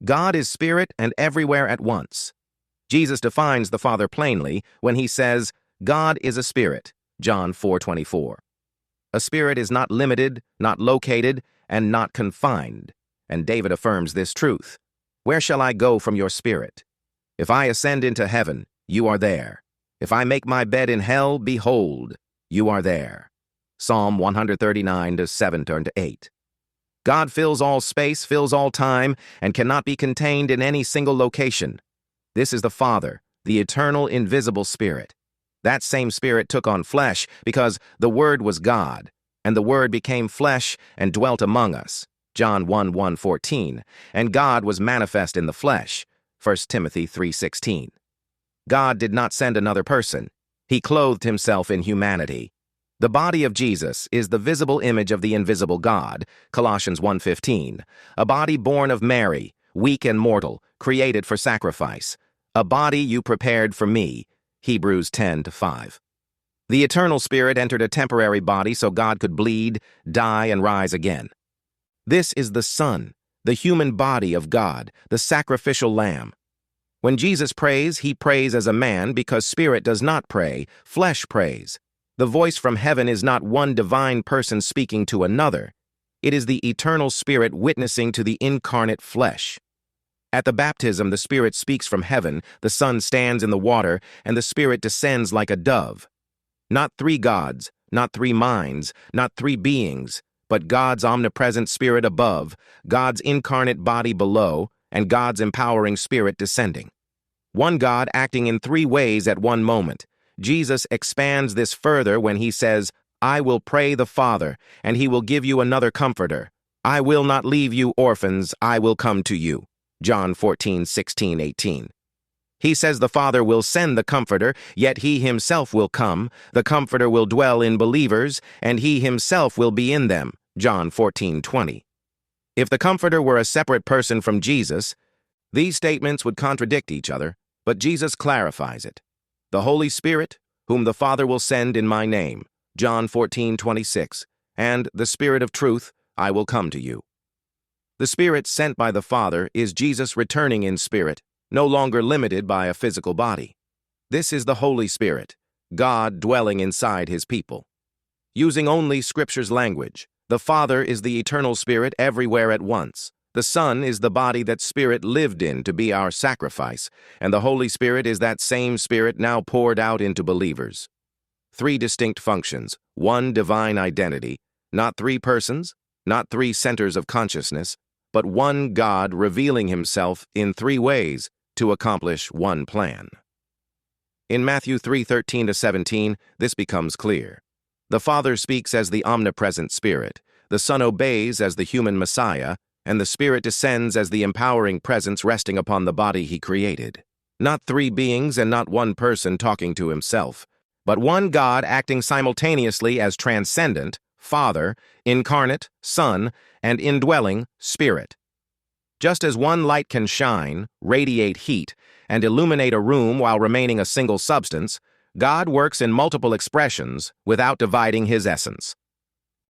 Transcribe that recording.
God is spirit and everywhere at once. Jesus defines the Father plainly when he says, God is a spirit, John 4:24. A spirit is not limited, not located, and not confined, and David affirms this truth. Where shall I go from your spirit? If I ascend into heaven, you are there. If I make my bed in hell, behold, you are there. Psalm 139:7-8. God fills all space, fills all time, and cannot be contained in any single location. This is the Father, the eternal, invisible Spirit. That same Spirit took on flesh because the Word was God, and the Word became flesh and dwelt among us. John 1:14, and God was manifest in the flesh. 1 Timothy 3:16. God did not send another person. He clothed himself in humanity. The body of Jesus is the visible image of the invisible God, Colossians 1:15, a body born of Mary, weak and mortal, created for sacrifice, a body you prepared for me, Hebrews 10:5. The eternal Spirit entered a temporary body so God could bleed, die, and rise again. This is the Son, the human body of God, the sacrificial lamb. When Jesus prays, he prays as a man because spirit does not pray, flesh prays. The voice from heaven is not one divine person speaking to another. It is the eternal Spirit witnessing to the incarnate flesh. At the baptism, the Spirit speaks from heaven, the Son stands in the water, and the Spirit descends like a dove. Not three gods, not three minds, not three beings, but God's omnipresent Spirit above, God's incarnate body below, and God's empowering Spirit descending. One God acting in three ways at one moment. Jesus expands this further when he says, I will pray the Father, and he will give you another comforter. I will not leave you orphans, I will come to you. John 14:16-18. He says the Father will send the Comforter, yet he himself will come. The Comforter will dwell in believers, and he himself will be in them. John 14:20. If the Comforter were a separate person from Jesus, these statements would contradict each other, but Jesus clarifies it. The Holy Spirit, whom the Father will send in my name, John 14:26, and the Spirit of truth, I will come to you. The Spirit sent by the Father is Jesus returning in spirit, no longer limited by a physical body. This is the Holy Spirit, God dwelling inside his people. Using only Scripture's language, the Father is the eternal Spirit everywhere at once. The Son is the body that Spirit lived in to be our sacrifice, and the Holy Spirit is that same Spirit now poured out into believers. Three distinct functions, one divine identity, not three persons, not three centers of consciousness, but one God revealing himself in three ways to accomplish one plan. In Matthew 3:13-17, this becomes clear. The Father speaks as the omnipresent Spirit, the Son obeys as the human Messiah, and the Spirit descends as the empowering presence resting upon the body he created. Not three beings and not one person talking to himself, but one God acting simultaneously as transcendent, Father, incarnate, Son, and indwelling, Spirit. Just as one light can shine, radiate heat, and illuminate a room while remaining a single substance, God works in multiple expressions without dividing his essence.